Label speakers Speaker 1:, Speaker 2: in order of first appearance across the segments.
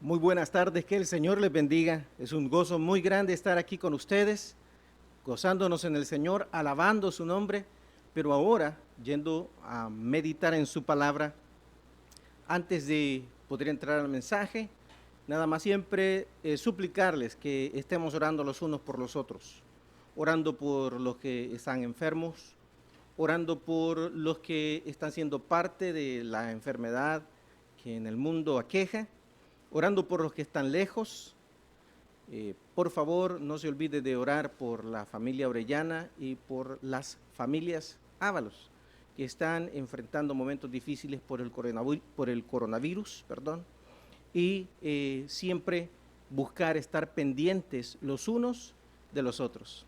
Speaker 1: Muy buenas tardes, que el Señor les bendiga. Es un gozo muy grande estar aquí con ustedes, gozándonos en el Señor, alabando su nombre, pero ahora yendo a meditar en su palabra. Antes de poder entrar al mensaje, nada más siempre suplicarles que estemos orando los unos por los otros, orando por los que están enfermos, orando por los que están siendo parte de la enfermedad que en el mundo aqueja, orando por los que están lejos. Por favor, no se olvide de orar por la familia Orellana y por las familias Ábalos, que están enfrentando momentos difíciles por el coronavirus, y siempre buscar estar pendientes los unos de los otros.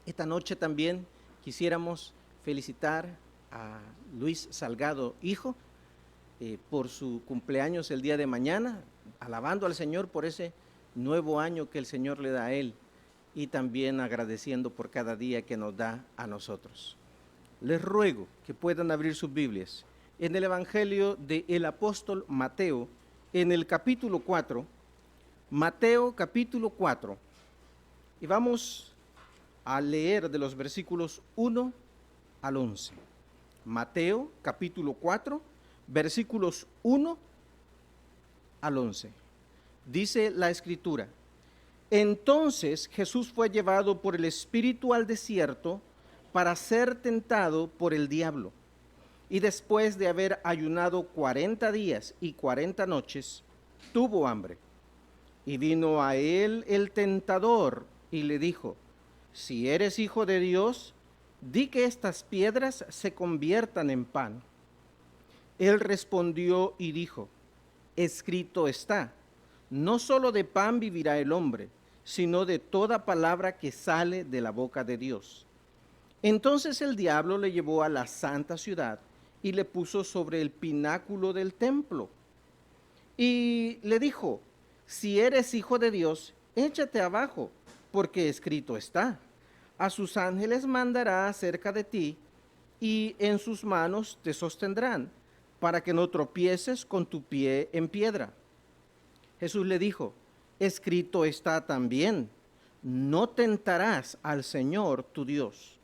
Speaker 1: Esta noche también quisiéramos felicitar a Luis Salgado, hijo, por su cumpleaños el día de mañana, alabando al Señor por ese nuevo año que el Señor le da a él y también agradeciendo por cada día que nos da a nosotros. Les ruego que puedan abrir sus Biblias en el Evangelio del apóstol Mateo, en el capítulo 4, Mateo capítulo 4, y vamos a leer de los versículos 1 al 11. Mateo capítulo 4, versículos 1 al 11. Dice la Escritura: Entonces Jesús fue llevado por el Espíritu al desierto para ser tentado por el diablo. Y después de haber ayunado 40 días y 40 noches, tuvo hambre. Y vino a él el tentador y le dijo: Si eres hijo de Dios, di que estas piedras se conviertan en pan. Él respondió y dijo: Escrito está, no solo de pan vivirá el hombre, sino de toda palabra que sale de la boca de Dios. Entonces el diablo le llevó a la santa ciudad y le puso sobre el pináculo del templo. Y le dijo: Si eres hijo de Dios, échate abajo, porque escrito está: A sus ángeles mandará acerca de ti, y en sus manos te sostendrán, para que no tropieces con tu pie en piedra. Jesús le dijo: Escrito está también: No tentarás al Señor tu Dios.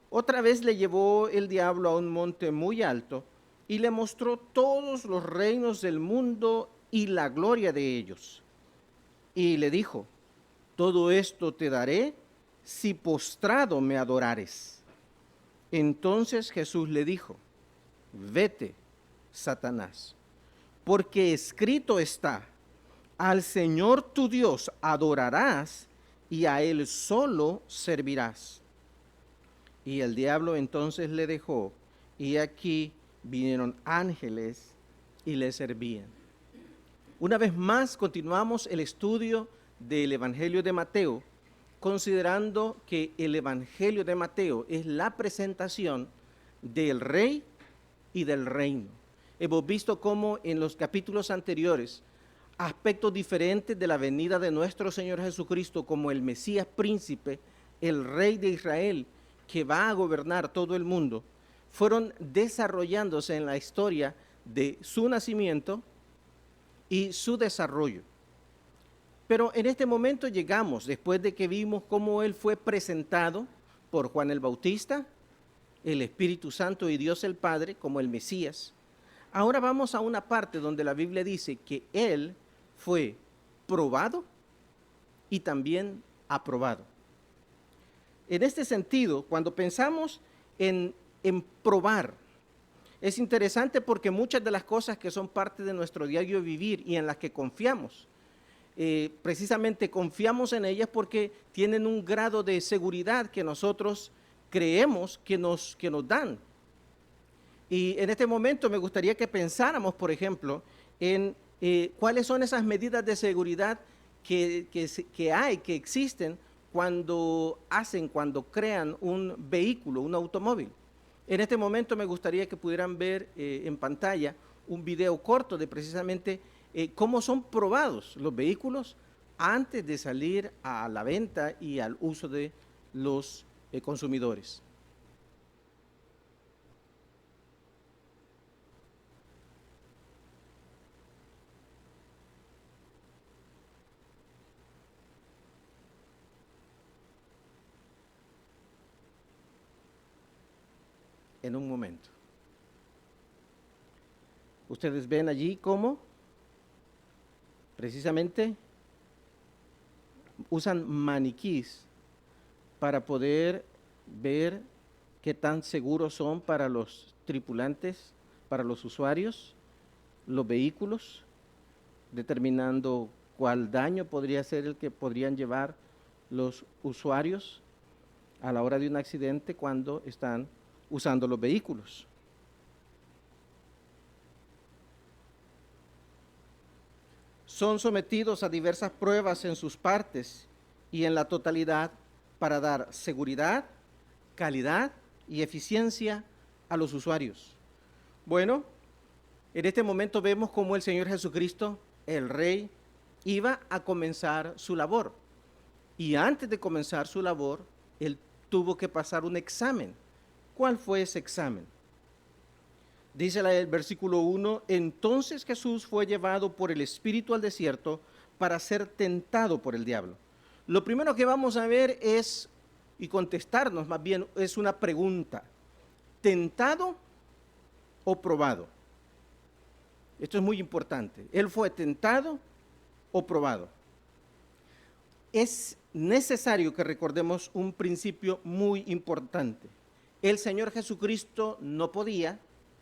Speaker 1: Otra vez le llevó el diablo a un monte muy alto y le mostró todos los reinos del mundo y la gloria de ellos. Y le dijo: Todo esto te daré si postrado me adorares. Entonces Jesús le dijo: Vete, Satanás, porque escrito está: Al Señor tu Dios adorarás y a Él solo servirás. Y el diablo entonces le dejó, y aquí vinieron ángeles y le servían. Una vez más continuamos el estudio del Evangelio de Mateo, considerando que el Evangelio de Mateo es la presentación del Rey y del reino. Hemos visto cómo en los capítulos anteriores aspectos diferentes de la venida de nuestro Señor Jesucristo como el Mesías príncipe, el Rey de Israel, que va a gobernar todo el mundo, fueron desarrollándose en la historia de su nacimiento y su desarrollo. Pero en este momento llegamos, después de que vimos cómo Él fue presentado por Juan el Bautista, el Espíritu Santo y Dios el Padre como el Mesías. Ahora vamos a una parte donde la Biblia dice que Él fue probado y también aprobado. En este sentido, cuando pensamos en probar, es interesante porque muchas de las cosas que son parte de nuestro diario vivir y en las que confiamos, precisamente confiamos en ellas porque tienen un grado de seguridad que nosotros creemos que nos dan. Y en este momento me gustaría que pensáramos, por ejemplo, en cuáles son esas medidas de seguridad que existen cuando crean un vehículo, un automóvil. En este momento me gustaría que pudieran ver en pantalla un video corto de precisamente cómo son probados los vehículos antes de salir a la venta y al uso de los consumidores. en un momento. Ustedes ven allí cómo precisamente usan maniquís para poder ver qué tan seguros son para los tripulantes, para los usuarios, los vehículos, determinando cuál daño podría ser el que podrían llevar los usuarios a la hora de un accidente cuando están usando los vehículos. Son sometidos a diversas pruebas en sus partes y en la totalidad para dar seguridad, calidad y eficiencia a los usuarios. Bueno, en este momento vemos cómo el Señor Jesucristo, el Rey, iba a comenzar su labor. Y antes de comenzar su labor, Él tuvo que pasar un examen. ¿Cuál fue ese examen? Dice el versículo 1, entonces Jesús fue llevado por el Espíritu al desierto para ser tentado por el diablo. Lo primero que vamos a ver es, y contestarnos más bien, es una pregunta. ¿Tentado o probado? Esto es muy importante. ¿Él fue tentado o probado? Es necesario que recordemos un principio muy importante. El Señor Jesucristo no podía,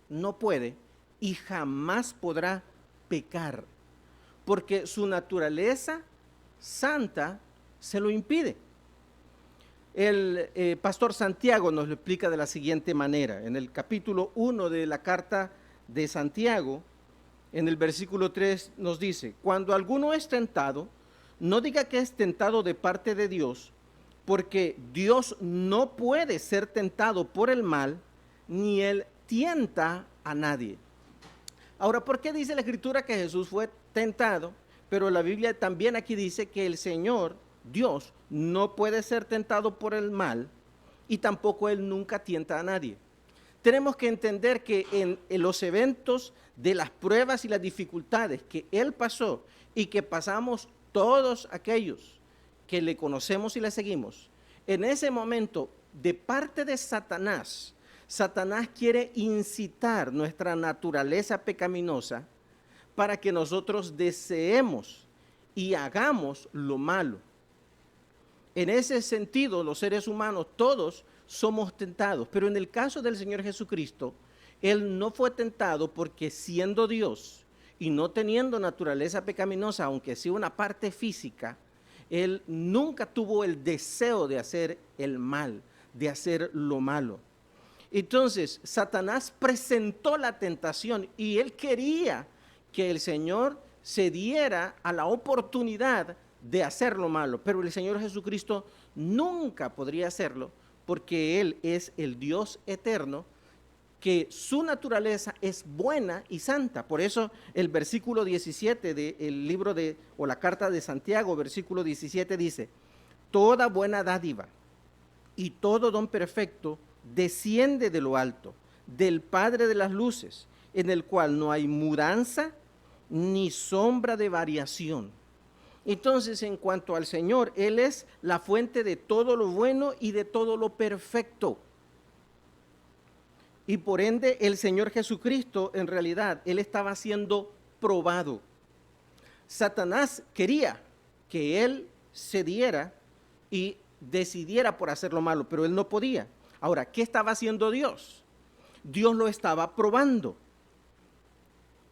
Speaker 1: no puede y jamás podrá pecar, porque su naturaleza santa se lo impide. El pastor Santiago nos lo explica de la siguiente manera. En el capítulo 1 de la carta de Santiago, en el versículo 3 nos dice, cuando alguno es tentado, no diga que es tentado de parte de Dios, porque Dios no puede ser tentado por el mal, ni Él tienta a nadie. Ahora, ¿por qué dice la Escritura que Jesús fue tentado? Pero la Biblia también aquí dice que el Señor, Dios, no puede ser tentado por el mal y tampoco Él nunca tienta a nadie. Tenemos que entender que en los eventos de las pruebas y las dificultades que Él pasó y que pasamos todos aquellos que le conocemos y le seguimos, en ese momento, de parte de Satanás, Satanás quiere incitar nuestra naturaleza pecaminosa para que nosotros deseemos y hagamos lo malo. En ese sentido, los seres humanos, todos somos tentados, pero en el caso del Señor Jesucristo, Él no fue tentado porque siendo Dios y no teniendo naturaleza pecaminosa, aunque sí una parte física, Él nunca tuvo el deseo de hacer el mal, de hacer lo malo. Entonces, Satanás presentó la tentación y él quería que el Señor se diera a la oportunidad de hacer lo malo, pero el Señor Jesucristo nunca podría hacerlo porque Él es el Dios eterno, que su naturaleza es buena y santa. Por eso el versículo 17 del libro o la carta de Santiago, versículo 17 dice, toda buena dádiva y todo don perfecto desciende de lo alto, del Padre de las luces, en el cual no hay mudanza ni sombra de variación. Entonces, en cuanto al Señor, Él es la fuente de todo lo bueno y de todo lo perfecto. Y por ende, el Señor Jesucristo, en realidad, Él estaba siendo probado. Satanás quería que Él cediera y decidiera por hacer lo malo, pero Él no podía. Ahora, ¿qué estaba haciendo Dios? Dios lo estaba probando.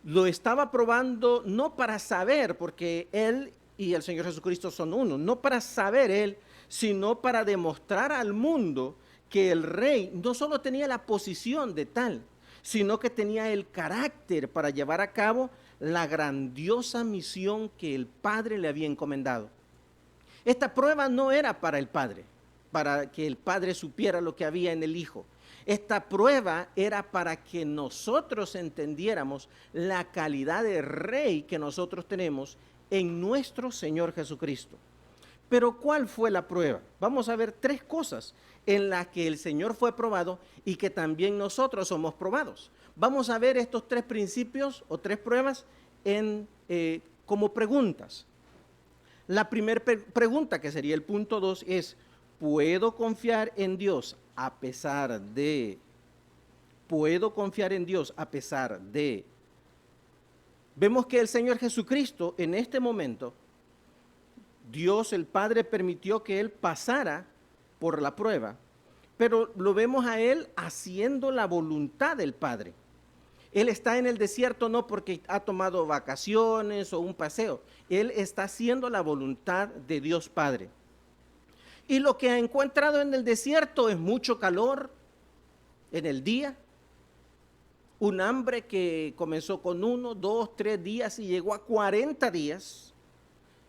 Speaker 1: Lo estaba probando no para saber, porque Él y el Señor Jesucristo son uno, no para saber Él, sino para demostrar al mundo que el Rey no solo tenía la posición de tal, sino que tenía el carácter para llevar a cabo la grandiosa misión que el Padre le había encomendado. Esta prueba no era para el Padre, para que el Padre supiera lo que había en el Hijo. Esta prueba era para que nosotros entendiéramos la calidad de Rey que nosotros tenemos en nuestro Señor Jesucristo. Pero ¿cuál fue la prueba? Vamos a ver tres cosas en las que el Señor fue probado y que también nosotros somos probados. Vamos a ver estos tres principios o tres pruebas como preguntas. La primera pregunta, que sería el punto 2, es, ¿puedo confiar en Dios a pesar de puedo confiar en Dios a pesar de... Vemos que el Señor Jesucristo en este momento, Dios el Padre permitió que Él pasara por la prueba, pero lo vemos a Él haciendo la voluntad del Padre. Él está en el desierto no porque ha tomado vacaciones o un paseo, Él está haciendo la voluntad de Dios Padre. Y lo que ha encontrado en el desierto es mucho calor en el día, un hambre que comenzó con 1, 2, 3 días y llegó a 40 días.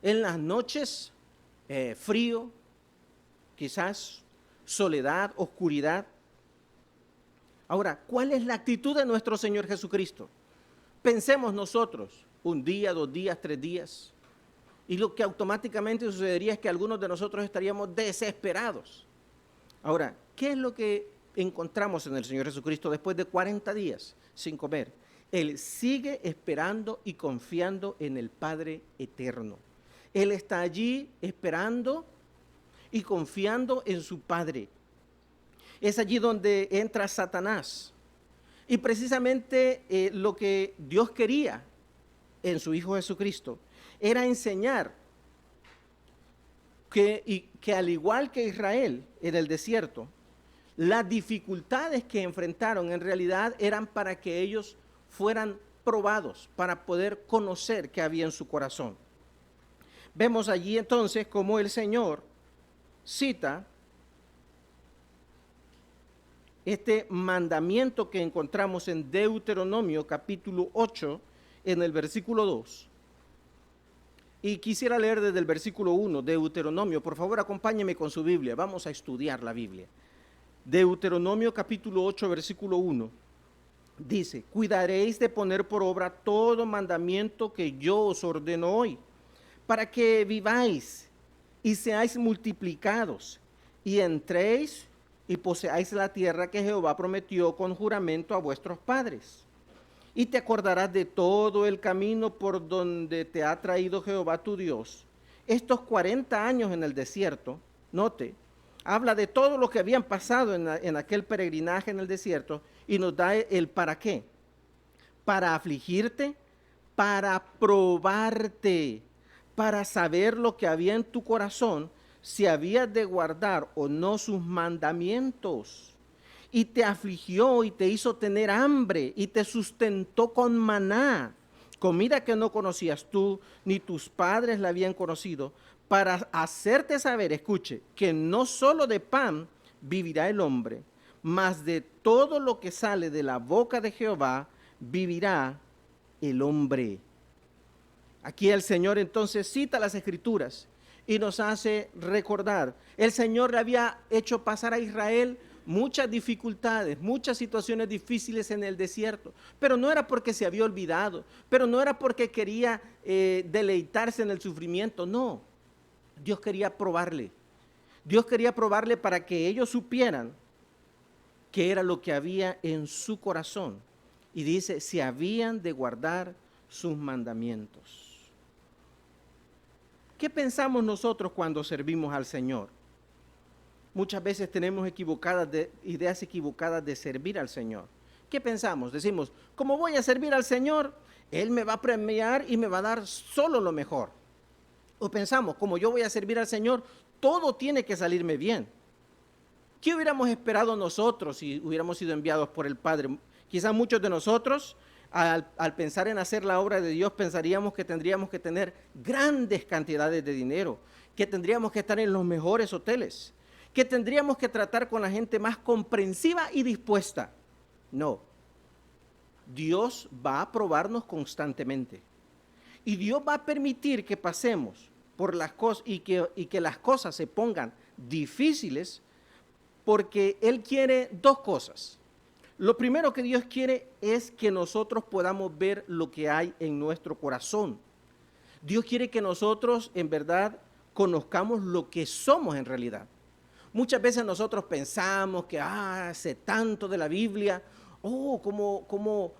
Speaker 1: En las noches, frío, quizás soledad, oscuridad. Ahora, ¿cuál es la actitud de nuestro Señor Jesucristo? Pensemos nosotros, 1 día, 2 días, 3 días, y lo que automáticamente sucedería es que algunos de nosotros estaríamos desesperados. Ahora, ¿qué es lo que encontramos en el Señor Jesucristo después de 40 días sin comer? Él sigue esperando y confiando en el Padre eterno. Él está allí esperando y confiando en su Padre. Es allí donde entra Satanás. Y precisamente lo que Dios quería en su Hijo Jesucristo era enseñar que al igual que Israel en el desierto, las dificultades que enfrentaron en realidad eran para que ellos fueran probados, para poder conocer qué había en su corazón. Vemos allí entonces cómo el Señor cita este mandamiento que encontramos en Deuteronomio capítulo 8 en el versículo 2. Y quisiera leer desde el versículo 1, Deuteronomio. Por favor, acompáñeme con su Biblia. Vamos a estudiar la Biblia. Deuteronomio capítulo 8, versículo 1. Dice, cuidaréis de poner por obra todo mandamiento que yo os ordeno hoy, para que viváis y seáis multiplicados, y entréis y poseáis la tierra que Jehová prometió con juramento a vuestros padres. Y te acordarás de todo el camino por donde te ha traído Jehová tu Dios. Estos 40 años en el desierto, note, habla de todo lo que habían pasado en aquel peregrinaje en el desierto y nos da el para qué. Para afligirte, para probarte, para saber lo que había en tu corazón, si habías de guardar o no sus mandamientos. Y te afligió y te hizo tener hambre y te sustentó con maná, comida que no conocías tú, ni tus padres la habían conocido, para hacerte saber, escuche, que no solo de pan vivirá el hombre, mas de todo lo que sale de la boca de Jehová vivirá el hombre. Aquí el Señor entonces cita las Escrituras y nos hace recordar. El Señor le había hecho pasar a Israel muchas dificultades, muchas situaciones difíciles en el desierto, pero no era porque se había olvidado, pero no era porque quería deleitarse en el sufrimiento, no. Dios quería probarle. Dios quería probarle para que ellos supieran qué era lo que había en su corazón. Y dice, si habían de guardar sus mandamientos. ¿Qué pensamos nosotros cuando servimos al Señor? Muchas veces tenemos ideas equivocadas de servir al Señor. ¿Qué pensamos? Decimos, ¿cómo voy a servir al Señor? Él me va a premiar y me va a dar solo lo mejor. O pensamos, como yo voy a servir al Señor, todo tiene que salirme bien. ¿Qué hubiéramos esperado nosotros si hubiéramos sido enviados por el Padre? Quizás muchos de nosotros, al pensar en hacer la obra de Dios, pensaríamos que tendríamos que tener grandes cantidades de dinero, que tendríamos que estar en los mejores hoteles, que tendríamos que tratar con la gente más comprensiva y dispuesta. No. Dios va a probarnos constantemente. Y Dios va a permitir que pasemos por las cosas y que las cosas se pongan difíciles, porque Él quiere dos cosas. Lo primero que Dios quiere es que nosotros podamos ver lo que hay en nuestro corazón. Dios quiere que nosotros en verdad conozcamos lo que somos en realidad. Muchas veces nosotros pensamos que sé tanto de la Biblia, como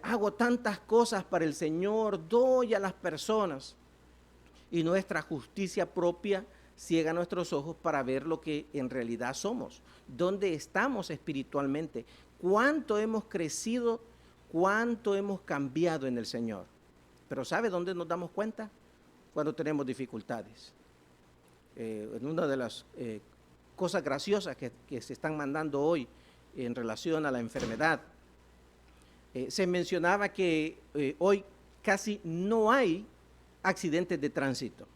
Speaker 1: hago tantas cosas para el Señor, doy a las personas. Y nuestra justicia propia ciega nuestros ojos para ver lo que en realidad somos, dónde estamos espiritualmente, cuánto hemos crecido, cuánto hemos cambiado en el Señor. Pero ¿sabe dónde nos damos cuenta? Cuando tenemos dificultades. En una de las cosas graciosas que se están mandando hoy en relación a la enfermedad, se mencionaba que hoy casi no hay accidentes de tránsito,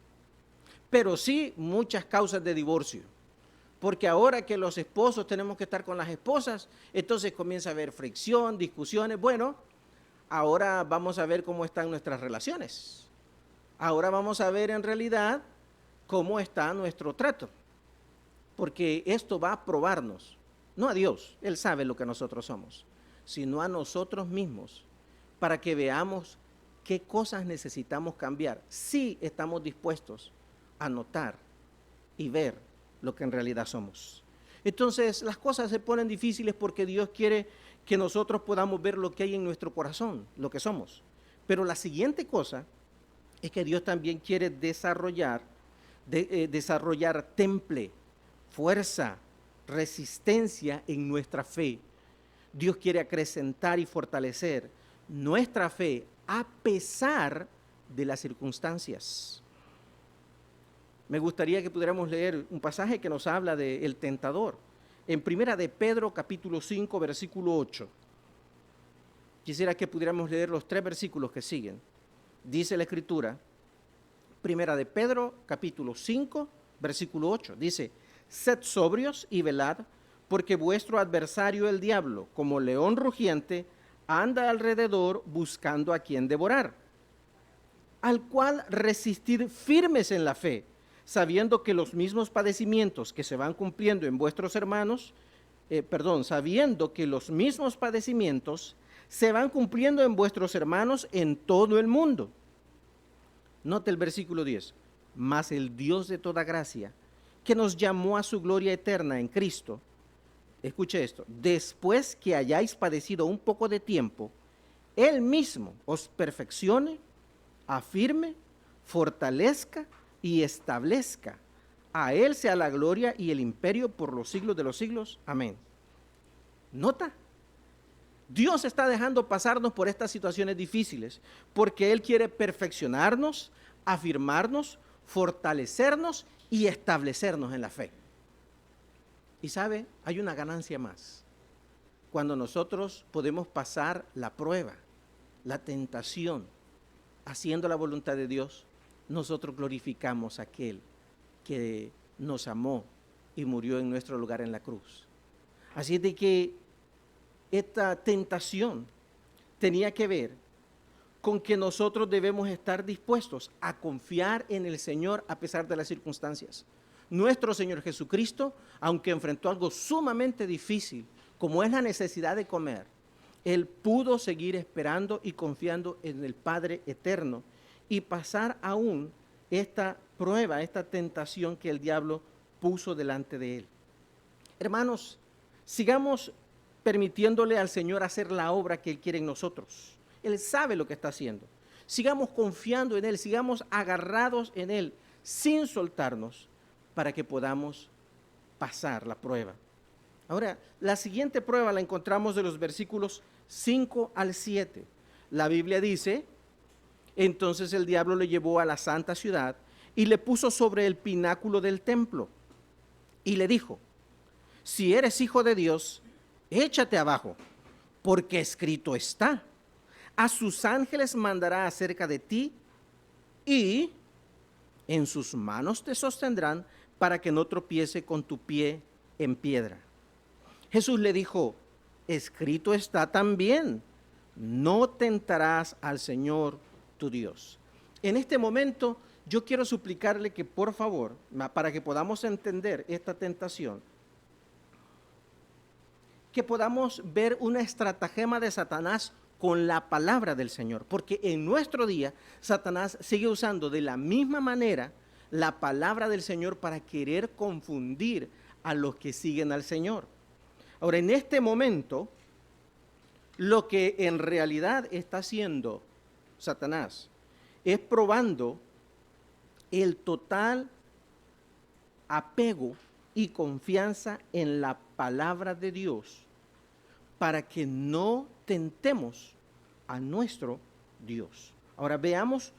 Speaker 1: pero sí muchas causas de divorcio, porque ahora que los esposos tenemos que estar con las esposas, entonces comienza a haber fricción, discusiones. Bueno, ahora vamos a ver cómo están nuestras relaciones, ahora vamos a ver en realidad cómo está nuestro trato, porque esto va a probarnos, no a Dios, Él sabe lo que nosotros somos, sino a nosotros mismos, para que veamos qué cosas necesitamos cambiar, si estamos dispuestos a notar y ver lo que en realidad somos. Entonces las cosas se ponen difíciles porque Dios quiere que nosotros podamos ver lo que hay en nuestro corazón, lo que somos. Pero la siguiente cosa es que Dios también quiere desarrollar temple, fuerza, resistencia en nuestra fe. Dios quiere acrecentar y fortalecer nuestra fe a pesar de las circunstancias. Me gustaría que pudiéramos leer un pasaje que nos habla del tentador. En Primera de Pedro, capítulo 5, versículo 8. Quisiera que pudiéramos leer los 3 versículos que siguen. Dice la Escritura, Primera de Pedro, capítulo 5, versículo 8. Dice, sed sobrios y velad, porque vuestro adversario el diablo, como león rugiente, anda alrededor buscando a quien devorar, al cual resistir firmes en la fe, sabiendo que los mismos padecimientos que se van cumpliendo en vuestros hermanos, sabiendo que los mismos padecimientos se van cumpliendo en vuestros hermanos en todo el mundo. Note el versículo 10. Mas el Dios de toda gracia, que nos llamó a su gloria eterna en Cristo, escuche esto, después que hayáis padecido un poco de tiempo, Él mismo os perfeccione, afirme, fortalezca y establezca. A Él sea la gloria y el imperio por los siglos de los siglos. Amén. ¿Nota? Dios está dejando pasarnos por estas situaciones difíciles porque Él quiere perfeccionarnos, afirmarnos, fortalecernos y establecernos en la fe. Y sabe, hay una ganancia más. Cuando nosotros podemos pasar la prueba, la tentación, haciendo la voluntad de Dios, nosotros glorificamos a aquel que nos amó y murió en nuestro lugar en la cruz. Así de que esta tentación tenía que ver con que nosotros debemos estar dispuestos a confiar en el Señor a pesar de las circunstancias. Nuestro Señor Jesucristo, aunque enfrentó algo sumamente difícil, como es la necesidad de comer, Él pudo seguir esperando y confiando en el Padre eterno y pasar aún esta prueba, esta tentación que el diablo puso delante de Él. Hermanos, sigamos permitiéndole al Señor hacer la obra que Él quiere en nosotros. Él sabe lo que está haciendo. Sigamos confiando en Él, sigamos agarrados en Él, sin soltarnos, para que podamos pasar la prueba. Ahora, la siguiente prueba la encontramos de los versículos 5 al 7. La Biblia dice, entonces el diablo le llevó a la santa ciudad y le puso sobre el pináculo del templo y le dijo, si eres hijo de Dios, échate abajo, porque escrito está, a sus ángeles mandará acerca de ti y en sus manos te sostendrán para que no tropiece con tu pie en piedra. Jesús le dijo, escrito está también, no tentarás al Señor tu Dios. En este momento yo quiero suplicarle que por favor, para que podamos entender esta tentación, que podamos ver una estratagema de Satanás con la palabra del Señor, porque en nuestro día Satanás sigue usando de la misma manera la palabra del Señor para querer confundir a los que siguen al Señor. Ahora, en este momento, lo que en realidad está haciendo Satanás es probando el total apego y confianza en la palabra de Dios para que no tentemos a nuestro Dios. Ahora veamos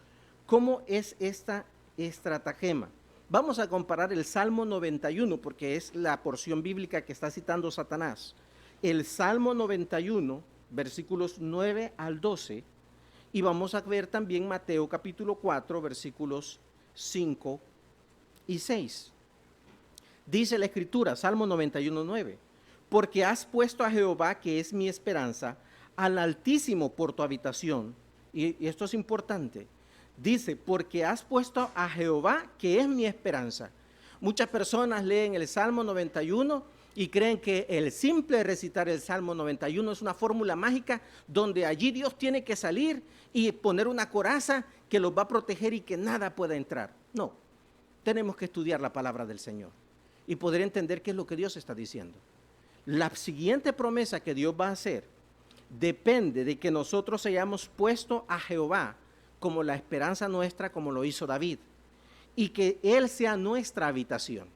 Speaker 1: cómo es esta estratagema. Vamos a comparar el Salmo 91, porque es la porción bíblica que está citando Satanás. El Salmo 91, versículos 9 al 12, y vamos a ver también Mateo capítulo 4, versículos 5 y 6. Dice la Escritura, Salmo 91, 9, porque has puesto a Jehová, que es mi esperanza, al Altísimo por tu habitación. Y esto es importante. Dice, porque has puesto a Jehová, que es mi esperanza. Muchas personas leen el Salmo 91 y creen que el simple recitar el Salmo 91 es una fórmula mágica donde allí Dios tiene que salir y poner una coraza que los va a proteger y que nada pueda entrar. No, tenemos que estudiar la palabra del Señor y poder entender qué es lo que Dios está diciendo. La siguiente promesa que Dios va a hacer depende de que nosotros hayamos puesto a Jehová como la esperanza nuestra, como lo hizo David, y que Él sea nuestra habitación.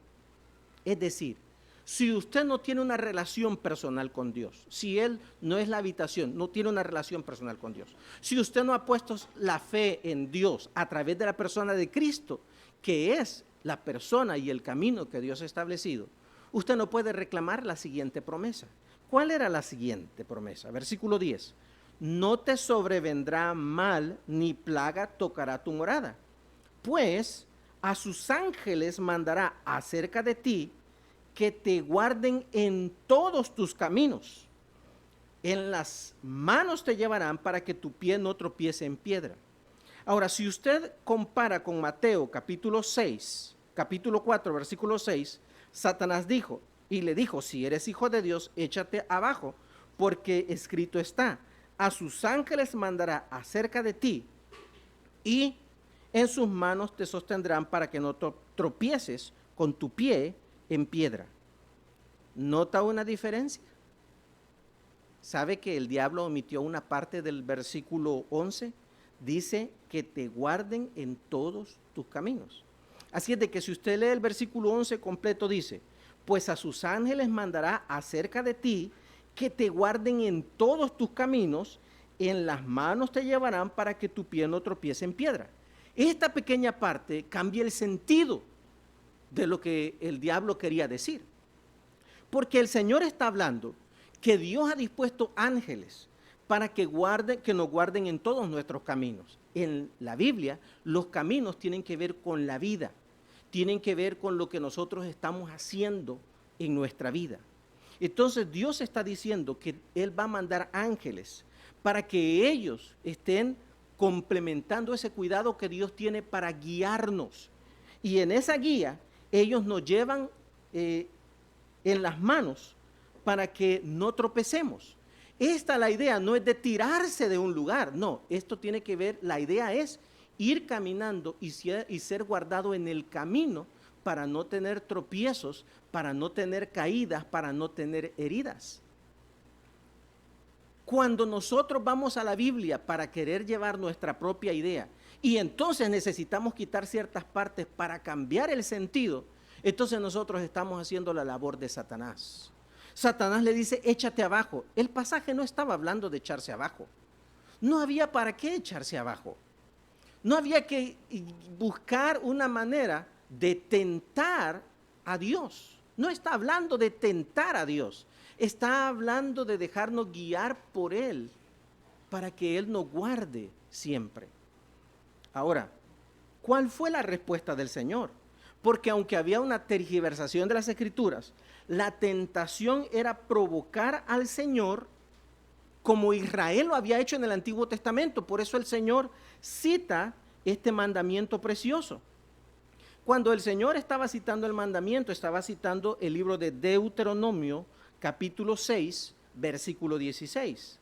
Speaker 1: Es decir, si usted no tiene una relación personal con Dios, si Él no es la habitación, no tiene una relación personal con Dios, si usted no ha puesto la fe en Dios a través de la persona de Cristo, que es la persona y el camino que Dios ha establecido, usted no puede reclamar la siguiente promesa. ¿Cuál era la siguiente promesa? Versículo 10. No te sobrevendrá mal ni plaga tocará tu morada, pues a sus ángeles mandará acerca de ti que te guarden en todos tus caminos. En las manos te llevarán para que tu pie no tropiece en piedra. Ahora, si usted compara con Mateo capítulo 6, capítulo 4, versículo 6, Satanás dijo, y le dijo, si eres hijo de Dios, échate abajo, porque escrito está, a sus ángeles mandará acerca de ti, y en sus manos te sostendrán para que no tropieces con tu pie en piedra. ¿Nota una diferencia? ¿Sabe que el diablo omitió una parte del versículo 11? Dice que te guarden en todos tus caminos. Así es de que si usted lee el versículo 11 completo, dice, pues a sus ángeles mandará acerca de ti que te guarden en todos tus caminos, en las manos te llevarán para que tu pie no tropiece en piedra. Esta pequeña parte cambia el sentido de lo que el diablo quería decir. Porque el Señor está hablando que Dios ha dispuesto ángeles para que nos guarden en todos nuestros caminos. En la Biblia, los caminos tienen que ver con la vida, tienen que ver con lo que nosotros estamos haciendo en nuestra vida. Entonces Dios está diciendo que Él va a mandar ángeles para que ellos estén complementando ese cuidado que Dios tiene para guiarnos. Y en esa guía, ellos nos llevan en las manos para que no tropecemos. La idea no es de tirarse de un lugar, no, esto tiene que ver, la idea es ir caminando y ser guardado en el camino para no tener tropiezos, para no tener caídas, para no tener heridas. Cuando nosotros vamos a la Biblia para querer llevar nuestra propia idea y entonces necesitamos quitar ciertas partes para cambiar el sentido, entonces nosotros estamos haciendo la labor de Satanás. Satanás le dice, échate abajo. El pasaje no estaba hablando de echarse abajo. No había para qué echarse abajo. No había que buscar una manera de tentar a Dios. No está hablando de tentar a Dios. Está hablando de dejarnos guiar por Él para que Él nos guarde siempre. Ahora, ¿cuál fue la respuesta del Señor? Porque aunque había una tergiversación de las Escrituras, la tentación era provocar al Señor como Israel lo había hecho en el Antiguo Testamento. Por eso el Señor cita este mandamiento precioso. Cuando el Señor estaba citando el mandamiento, estaba citando el libro de Deuteronomio, capítulo 6, versículo 16.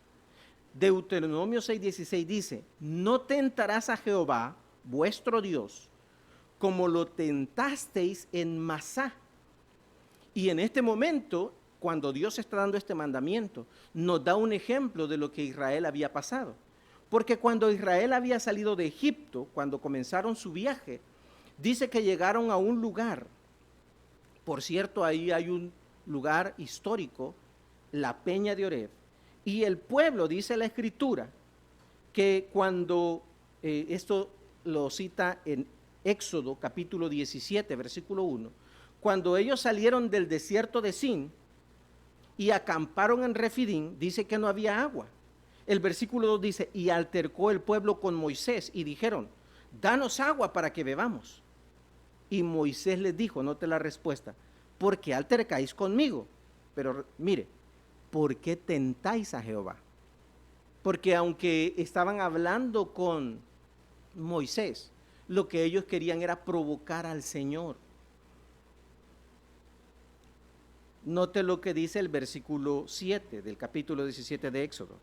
Speaker 1: Deuteronomio 6, 16 dice, no tentarás a Jehová, vuestro Dios, como lo tentasteis en Masá. Y en este momento, cuando Dios está dando este mandamiento, nos da un ejemplo de lo que Israel había pasado. Porque cuando Israel había salido de Egipto, cuando comenzaron su viaje, dice que llegaron a un lugar. Por cierto, ahí hay un lugar histórico, la Peña de Oreb, Y el pueblo, dice la Escritura, que cuando, esto lo cita en Éxodo capítulo 17, versículo 1, cuando ellos salieron del desierto de Sin y acamparon en Refidín, dice que no había agua. El versículo 2 dice, y altercó el pueblo con Moisés y dijeron, danos agua para que bebamos. Y Moisés les dijo, note la respuesta, ¿por qué altercáis conmigo? Pero mire, ¿por qué tentáis a Jehová? Porque aunque estaban hablando con Moisés, lo que ellos querían era provocar al Señor. Note lo que dice el versículo 7 del capítulo 17 de Éxodo.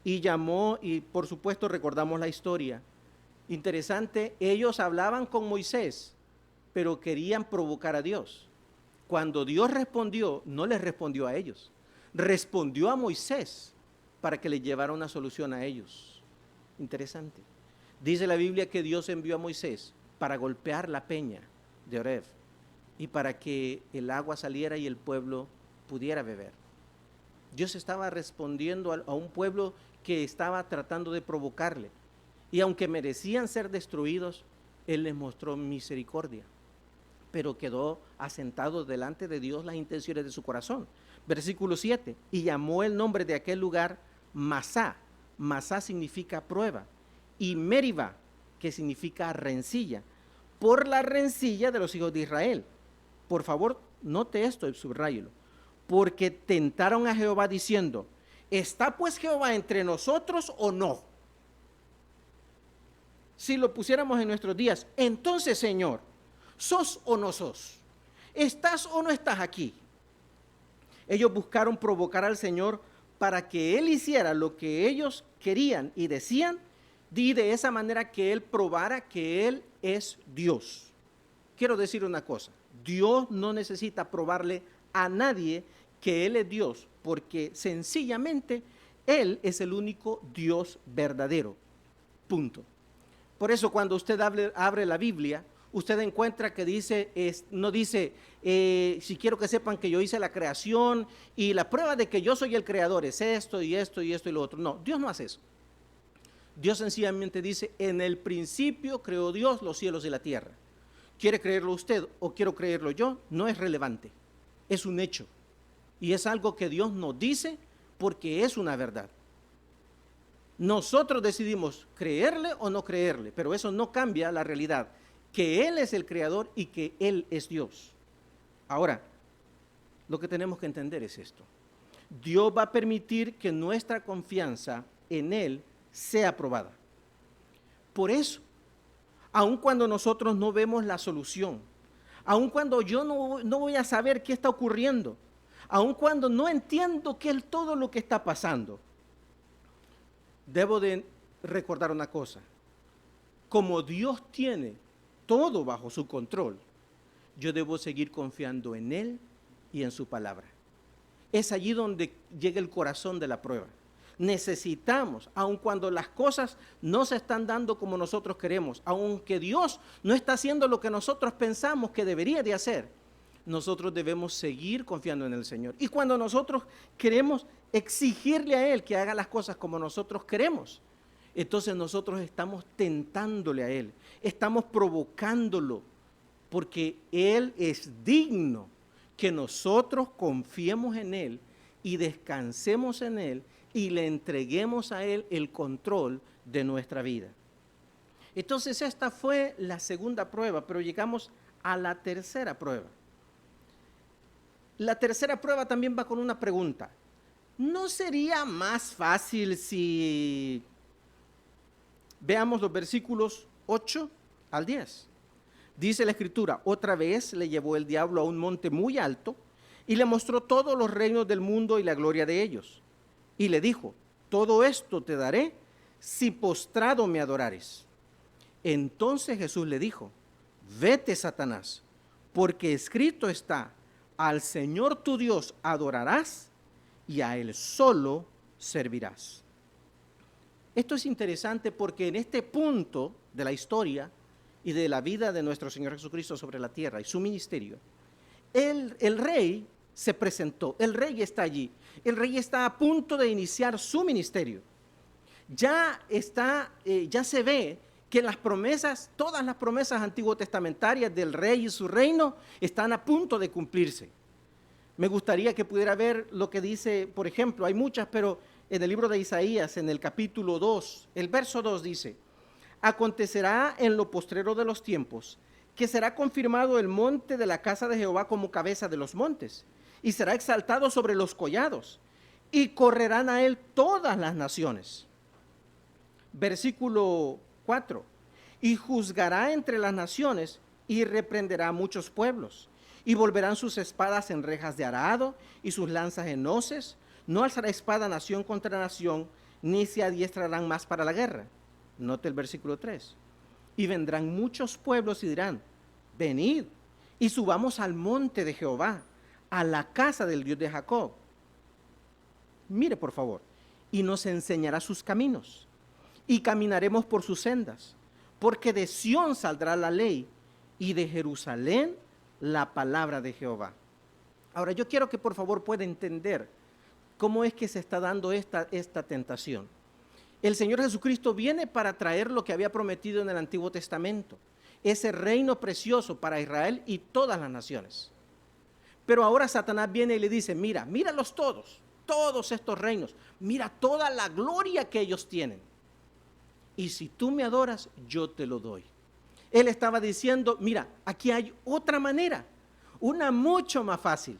Speaker 1: Y llamó, y por supuesto recordamos la historia. Interesante, ellos hablaban con Moisés, pero querían provocar a Dios. Cuando Dios respondió, no les respondió a ellos, respondió a Moisés para que le llevara una solución a ellos. Interesante. Dice la Biblia que Dios envió a Moisés para golpear la peña de Oreb y para que el agua saliera y el pueblo pudiera beber. Dios estaba respondiendo a un pueblo que estaba tratando de provocarle. Y aunque merecían ser destruidos, Él les mostró misericordia. Pero quedó asentado delante de Dios las intenciones de su corazón. Versículo 7, y llamó el nombre de aquel lugar Masá. Masá significa prueba. Y Meriba, que significa rencilla, por la rencilla de los hijos de Israel. Por favor, note esto y subráyelo. Porque tentaron a Jehová diciendo, ¿está pues Jehová entre nosotros o no? Si lo pusiéramos en nuestros días, entonces, Señor, ¿sos o no sos? ¿Estás o no estás aquí? Ellos buscaron provocar al Señor para que Él hiciera lo que ellos querían y decían, y de esa manera que Él probara que Él es Dios. Quiero decir una cosa, Dios no necesita probarle a nadie que Él es Dios, porque sencillamente Él es el único Dios verdadero. Punto. Por eso cuando usted abre la Biblia, usted encuentra que dice, no dice, si quiero que sepan que yo hice la creación y la prueba de que yo soy el creador es esto y esto y esto y lo otro. No, Dios no hace eso. Dios sencillamente dice, en el principio creó Dios los cielos y la tierra. ¿Quiere creerlo usted o quiero creerlo yo? No es relevante, es un hecho. Y es algo que Dios nos dice porque es una verdad. Nosotros decidimos creerle o no creerle, pero eso no cambia la realidad, que Él es el creador y que Él es Dios. Ahora, lo que tenemos que entender es esto. Dios va a permitir que nuestra confianza en Él sea probada. Por eso, aun cuando nosotros no vemos la solución, aun cuando yo no voy a saber qué está ocurriendo, aun cuando no entiendo qué es todo lo que está pasando, debo de recordar una cosa. Como Dios tiene todo bajo su control, yo debo seguir confiando en Él y en su palabra. Es allí donde llega el corazón de la prueba. Necesitamos, aun cuando las cosas no se están dando como nosotros queremos, aunque Dios no está haciendo lo que nosotros pensamos que debería de hacer, nosotros debemos seguir confiando en el Señor. Y cuando nosotros queremos exigirle a Él que haga las cosas como nosotros queremos, entonces nosotros estamos tentándole a Él, estamos provocándolo, porque Él es digno que nosotros confiemos en Él y descansemos en Él y le entreguemos a Él el control de nuestra vida. Entonces esta fue la segunda prueba, pero llegamos a la tercera prueba. La tercera prueba también va con una pregunta. ¿No sería más fácil si veamos los versículos 8 al 10? Dice la Escritura, otra vez le llevó el diablo a un monte muy alto y le mostró todos los reinos del mundo y la gloria de ellos. Y le dijo, todo esto te daré si postrado me adorares. Entonces Jesús le dijo, vete, Satanás, porque escrito está, al Señor tu Dios adorarás y a Él solo servirás. Esto es interesante porque en este punto de la historia y de la vida de nuestro Señor Jesucristo sobre la tierra y su ministerio, el rey se presentó. El rey está allí. El rey está a punto de iniciar su ministerio. Ya se ve que las promesas, todas las promesas antiguo testamentarias del rey y su reino están a punto de cumplirse. Me gustaría que pudiera ver lo que dice, por ejemplo, hay muchas, pero en el libro de Isaías, en el capítulo 2, el verso 2 dice: acontecerá en lo postrero de los tiempos, que será confirmado el monte de la casa de Jehová como cabeza de los montes, y será exaltado sobre los collados, y correrán a él todas las naciones. Versículo 4, y juzgará entre las naciones, y reprenderá a muchos pueblos, y volverán sus espadas en rejas de arado, y sus lanzas en hoces. No alzará espada nación contra nación, ni se adiestrarán más para la guerra. Note el versículo 3. Y vendrán muchos pueblos y dirán: venid y subamos al monte de Jehová, a la casa del Dios de Jacob. Mire por favor, y nos enseñará sus caminos, y caminaremos por sus sendas, porque de Sión saldrá la ley, y de Jerusalén la palabra de Jehová. Ahora yo quiero que por favor pueda entender cómo es que se está dando esta tentación. El Señor Jesucristo viene para traer lo que había prometido en el Antiguo Testamento, ese reino precioso para Israel y todas las naciones. Pero ahora Satanás viene y le dice: míralos todos estos reinos, mira toda la gloria que ellos tienen. Y si tú me adoras, yo te lo doy. Él estaba diciendo: mira, aquí hay otra manera, una mucho más fácil.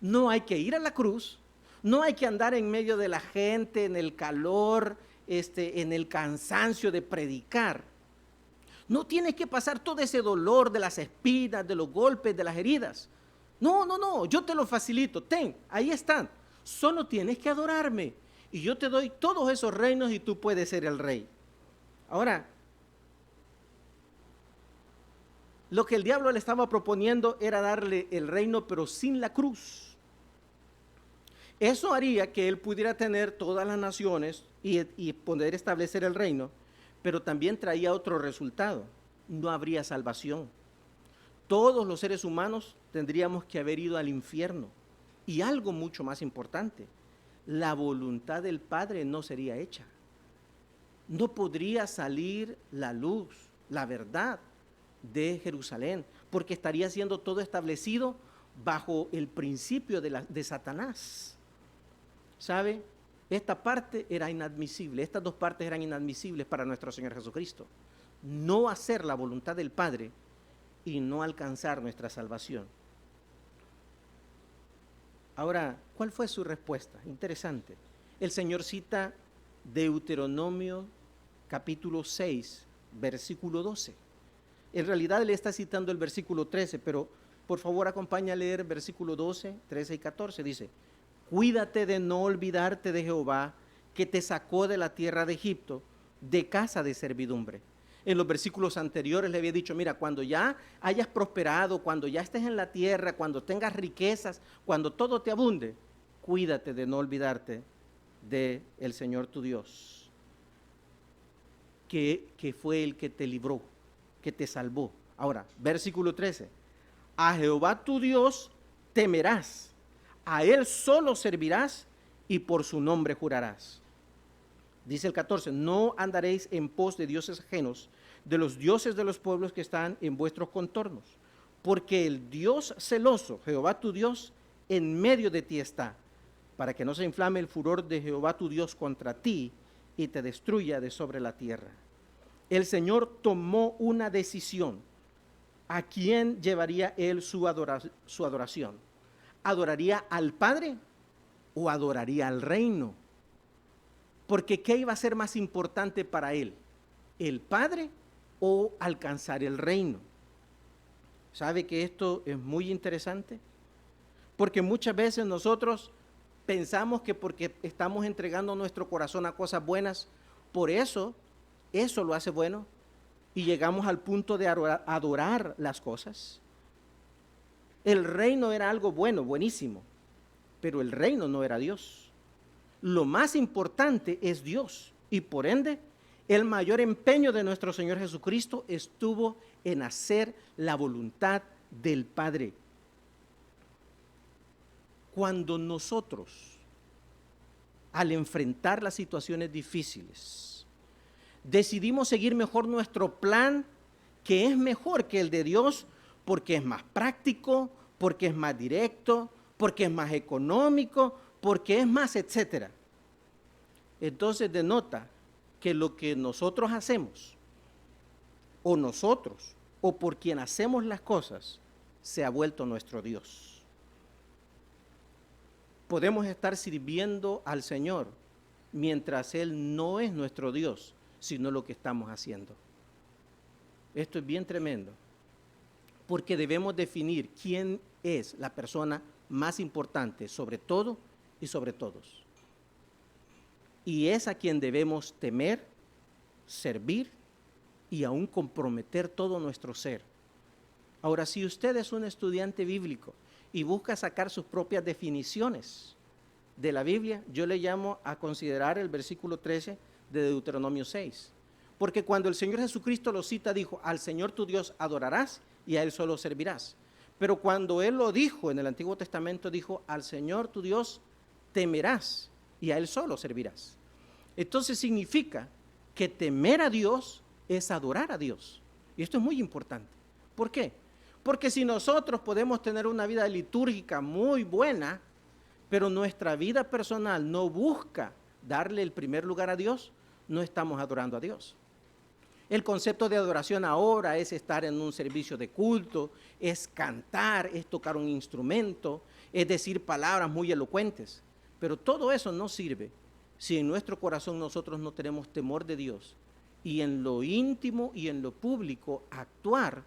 Speaker 1: No hay que ir a la cruz, no hay que andar en medio de la gente, en el calor, en el cansancio de predicar. No tienes que pasar todo ese dolor de las espinas, de los golpes, de las heridas. No, yo te lo facilito. Ahí están. Solo tienes que adorarme y yo te doy todos esos reinos y tú puedes ser el rey. Ahora, lo que el diablo le estaba proponiendo era darle el reino, pero sin la cruz. Eso haría que él pudiera tener todas las naciones y poder establecer el reino, pero también traía otro resultado: no habría salvación. Todos los seres humanos tendríamos que haber ido al infierno. Y algo mucho más importante: la voluntad del Padre no sería hecha. No podría salir la luz, la verdad de Jerusalén, porque estaría siendo todo establecido bajo el principio de Satanás. ¿Sabe? Esta parte era inadmisible, estas dos partes eran inadmisibles para nuestro Señor Jesucristo. No hacer la voluntad del Padre y no alcanzar nuestra salvación. Ahora, ¿cuál fue su respuesta? Interesante. El Señor cita Deuteronomio capítulo 6, versículo 12. En realidad le está citando el versículo 13, pero por favor acompaña a leer versículo 12, 13 y 14. Dice: cuídate de no olvidarte de Jehová, que te sacó de la tierra de Egipto, de casa de servidumbre. En los versículos anteriores le había dicho: mira, cuando ya hayas prosperado, cuando ya estés en la tierra, cuando tengas riquezas, cuando todo te abunde, cuídate de no olvidarte de el Señor tu Dios, que fue el que te libró, que te salvó. Ahora, versículo 13: a Jehová tu Dios temerás, a él solo servirás y por su nombre jurarás. Dice el 14: no andaréis en pos de dioses ajenos, de los dioses de los pueblos que están en vuestros contornos, porque el Dios celoso, Jehová tu Dios, en medio de ti está, para que no se inflame el furor de Jehová tu Dios contra ti y te destruya de sobre la tierra. El Señor tomó una decisión. ¿A quién llevaría él su adoración? ¿Adoraría al Padre o adoraría al reino? Porque ¿qué iba a ser más importante para él? ¿El Padre o alcanzar el reino? ¿Sabe que esto es muy interesante? Porque muchas veces nosotros pensamos que porque estamos entregando nuestro corazón a cosas buenas, por eso lo hace bueno, y llegamos al punto de adorar las cosas. El reino era algo bueno, buenísimo, pero el reino no era Dios. Lo más importante es Dios, y por ende, el mayor empeño de nuestro Señor Jesucristo estuvo en hacer la voluntad del Padre. cuando nosotros, al enfrentar las situaciones difíciles, decidimos seguir mejor nuestro plan, que es mejor que el de Dios, porque es más práctico, porque es más directo, porque es más económico, porque es más, etcétera. Entonces denota que lo que nosotros hacemos, o por quien hacemos las cosas, se ha vuelto nuestro Dios. Podemos estar sirviendo al Señor mientras Él no es nuestro Dios, sino lo que estamos haciendo. Esto es bien tremendo, porque debemos definir quién es la persona más importante sobre todo y sobre todos. Y es a quien debemos temer, servir y aún comprometer todo nuestro ser. Ahora, si usted es un estudiante bíblico y busca sacar sus propias definiciones de la Biblia, yo le llamo a considerar el versículo 13 de Deuteronomio 6. Porque cuando el Señor Jesucristo lo cita, dijo, al Señor tu Dios adorarás y a Él solo servirás. Pero cuando Él lo dijo en el Antiguo Testamento, dijo, al Señor tu Dios temerás y a Él solo servirás. Entonces significa que temer a Dios es adorar a Dios. Y esto es muy importante. ¿Por qué? Porque si nosotros podemos tener una vida litúrgica muy buena, pero nuestra vida personal no busca darle el primer lugar a Dios, no estamos adorando a Dios. El concepto de adoración ahora es estar en un servicio de culto, es cantar, es tocar un instrumento, es decir palabras muy elocuentes. Pero todo eso no sirve si en nuestro corazón nosotros no tenemos temor de Dios y en lo íntimo y en lo público actuar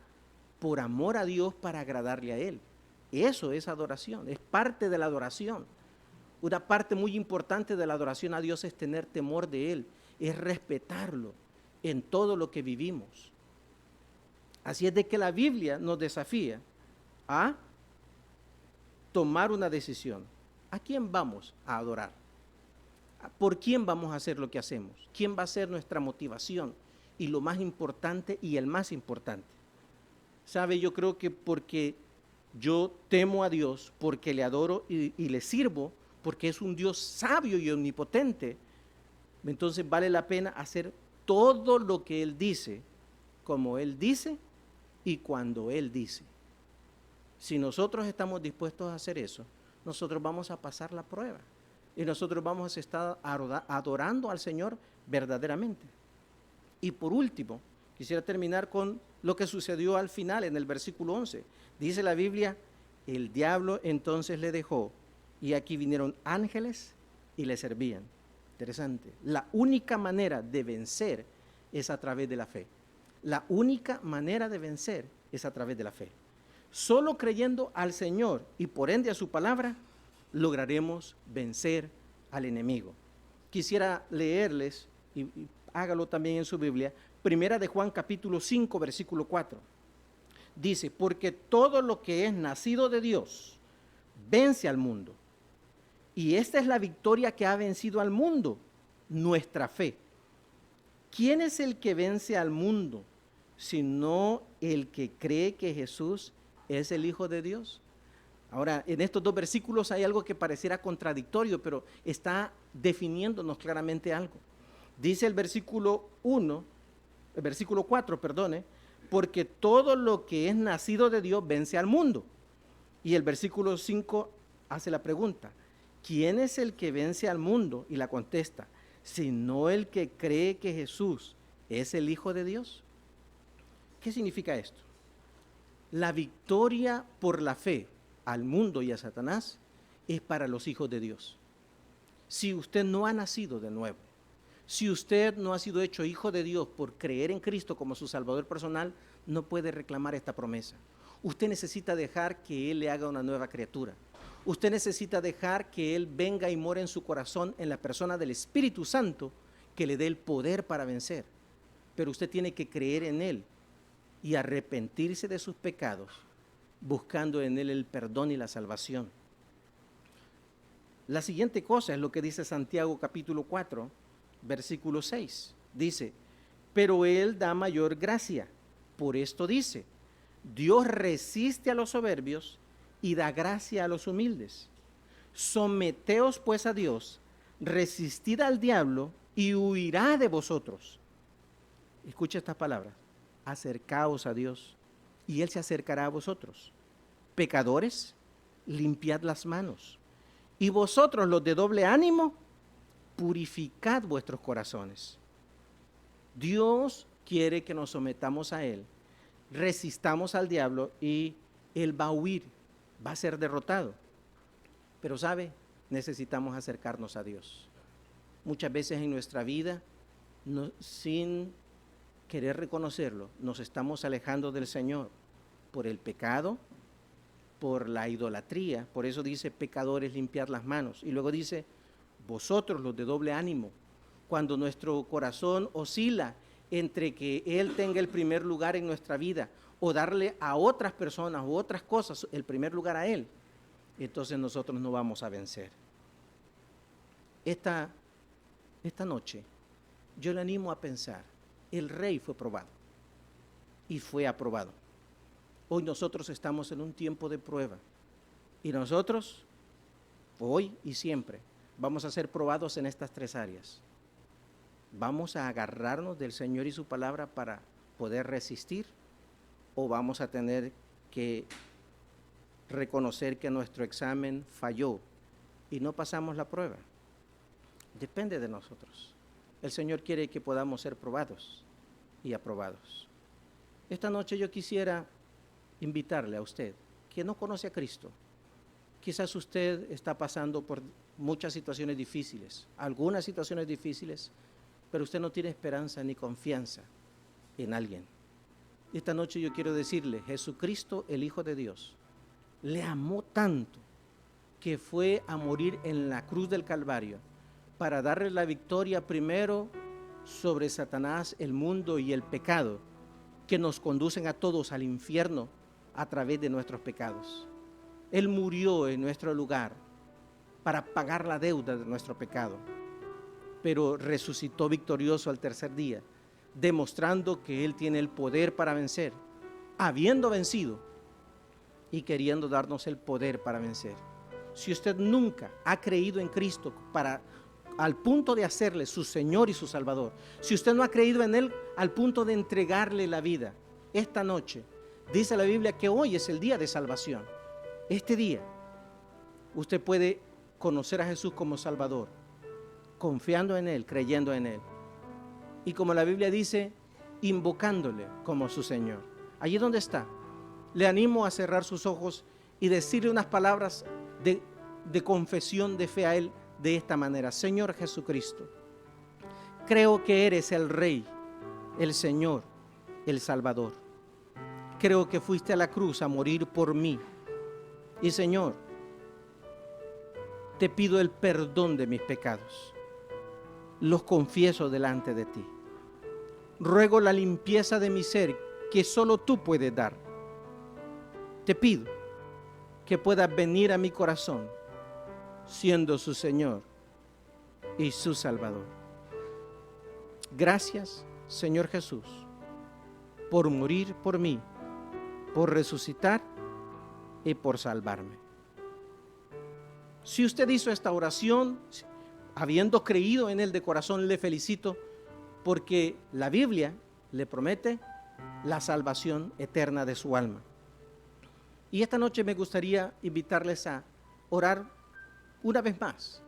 Speaker 1: por amor a Dios para agradarle a Él. Eso es adoración, es parte de la adoración. Una parte muy importante de la adoración a Dios es tener temor de Él, es respetarlo en todo lo que vivimos. Así es de que la Biblia nos desafía a tomar una decisión. ¿A quién vamos a adorar? ¿Por quién vamos a hacer lo que hacemos? ¿Quién va a ser nuestra motivación? Y lo más importante y el más importante. ¿Sabe? Yo creo que porque yo temo a Dios, porque le adoro y le sirvo, porque es un Dios sabio y omnipotente, entonces vale la pena hacer todo lo que Él dice, como Él dice y cuando Él dice. Si nosotros estamos dispuestos a hacer eso, nosotros vamos a pasar la prueba y nosotros vamos a estar adorando al Señor verdaderamente. Y por último, quisiera terminar con lo que sucedió al final en el versículo 11. Dice la Biblia, el diablo entonces le dejó y aquí vinieron ángeles y le servían. Interesante. La única manera de vencer es a través de la fe. La única manera de vencer es a través de la fe. Solo creyendo al Señor y por ende a su palabra, lograremos vencer al enemigo. Quisiera leerles, y hágalo también en su Biblia, Primera de Juan capítulo 5, versículo 4. Dice, porque todo lo que es nacido de Dios vence al mundo. Y esta es la victoria que ha vencido al mundo, nuestra fe. ¿Quién es el que vence al mundo, sino el que cree que Jesús es el Hijo de Dios? Ahora, en estos dos versículos hay algo que pareciera contradictorio, pero está definiéndonos claramente algo. Dice el versículo 4, porque todo lo que es nacido de Dios vence al mundo. Y el versículo 5 hace la pregunta, ¿quién es el que vence al mundo? Y la contesta, sino el que cree que Jesús es el Hijo de Dios. ¿Qué significa esto? La victoria por la fe al mundo y a Satanás es para los hijos de Dios. Si usted no ha nacido de nuevo, si usted no ha sido hecho hijo de Dios por creer en Cristo como su Salvador personal, no puede reclamar esta promesa. Usted necesita dejar que Él le haga una nueva criatura. Usted necesita dejar que Él venga y more en su corazón en la persona del Espíritu Santo que le dé el poder para vencer. Pero usted tiene que creer en Él y arrepentirse de sus pecados, buscando en Él el perdón y la salvación. La siguiente cosa es lo que dice Santiago capítulo 4, versículo 6. Dice, pero Él da mayor gracia. Por esto dice, Dios resiste a los soberbios y da gracia a los humildes. Someteos pues a Dios, resistid al diablo y huirá de vosotros. Escucha estas palabras. Acercaos a Dios y Él se acercará a vosotros. Pecadores, limpiad las manos. Y vosotros, los de doble ánimo, purificad vuestros corazones. Dios quiere que nos sometamos a Él, resistamos al diablo y Él va a huir, va a ser derrotado. Pero ¿sabe? Necesitamos acercarnos a Dios. Muchas veces en nuestra vida, sin querer reconocerlo, nos estamos alejando del Señor por el pecado, por la idolatría. Por eso dice, pecadores, limpiad las manos. Y luego dice, vosotros los de doble ánimo. Cuando nuestro corazón oscila entre que Él tenga el primer lugar en nuestra vida o darle a otras personas u otras cosas el primer lugar a Él, entonces nosotros no vamos a vencer. Esta noche yo le animo a pensar, el rey fue probado y fue aprobado. Hoy nosotros estamos en un tiempo de prueba y nosotros, hoy y siempre, vamos a ser probados en estas tres áreas. ¿Vamos a agarrarnos del Señor y su palabra para poder resistir o vamos a tener que reconocer que nuestro examen falló y no pasamos la prueba? Depende de nosotros. El Señor quiere que podamos ser probados y aprobados. Esta noche yo quisiera invitarle a usted que no conoce a Cristo. Quizás usted está pasando por muchas situaciones difíciles, algunas situaciones difíciles, pero usted no tiene esperanza ni confianza en alguien. Esta noche yo quiero decirle, Jesucristo, el Hijo de Dios, le amó tanto que fue a morir en la cruz del Calvario para darle la victoria primero sobre Satanás, el mundo y el pecado, que nos conducen a todos al infierno a través de nuestros pecados. Él murió en nuestro lugar para pagar la deuda de nuestro pecado, pero resucitó victorioso al tercer día, demostrando que Él tiene el poder para vencer, habiendo vencido y queriendo darnos el poder para vencer. Si usted nunca ha creído en Cristo al punto de hacerle su Señor y su Salvador, si usted no ha creído en Él al punto de entregarle la vida, esta noche, dice la Biblia que hoy es el día de salvación. Este día, usted puede conocer a Jesús como Salvador, confiando en Él, creyendo en Él. Y como la Biblia dice, invocándole como su Señor. Allí donde está, le animo a cerrar sus ojos y decirle unas palabras de confesión de fe a Él de esta manera. Señor Jesucristo, creo que eres el Rey, el Señor, el Salvador. Creo que fuiste a la cruz a morir por mí. Y Señor, te pido el perdón de mis pecados. Los confieso delante de ti. Ruego la limpieza de mi ser que solo tú puedes dar. Te pido que puedas venir a mi corazón siendo su Señor y su Salvador. Gracias, Señor Jesús, por morir por mí, por resucitar y por salvarme. Si usted hizo esta oración, habiendo creído en Él de corazón, le felicito, porque la Biblia le promete la salvación eterna de su alma. Y esta noche me gustaría invitarles a orar una vez más,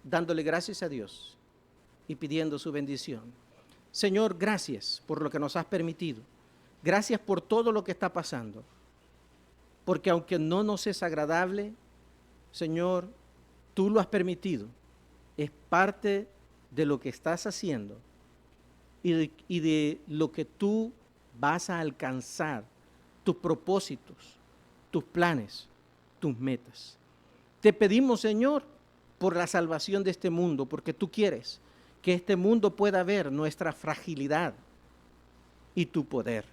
Speaker 1: dándole gracias a Dios y pidiendo su bendición. Señor, gracias por lo que nos has permitido. Gracias por todo lo que está pasando. Porque aunque no nos es agradable, Señor, tú lo has permitido. Es parte de lo que estás haciendo y de lo que tú vas a alcanzar, tus propósitos, tus planes, tus metas. Te pedimos, Señor, por la salvación de este mundo, porque tú quieres que este mundo pueda ver nuestra fragilidad y tu poder.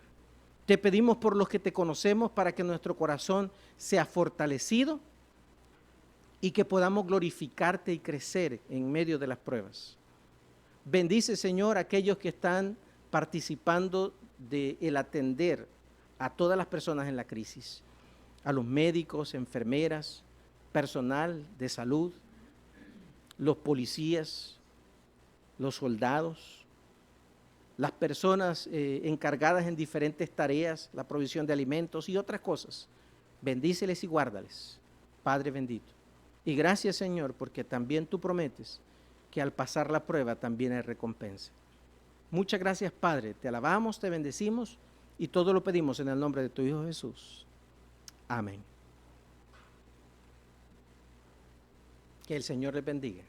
Speaker 1: Te pedimos por los que te conocemos para que nuestro corazón sea fortalecido y que podamos glorificarte y crecer en medio de las pruebas. Bendice, Señor, a aquellos que están participando de el atender a todas las personas en la crisis, a los médicos, enfermeras, personal de salud, los policías, los soldados, las personas encargadas en diferentes tareas, la provisión de alimentos y otras cosas. Bendíceles y guárdales, Padre bendito. Y gracias, Señor, porque también tú prometes que al pasar la prueba también hay recompensa. Muchas gracias, Padre. Te alabamos, te bendecimos y todo lo pedimos en el nombre de tu Hijo Jesús. Amén. Que el Señor les bendiga.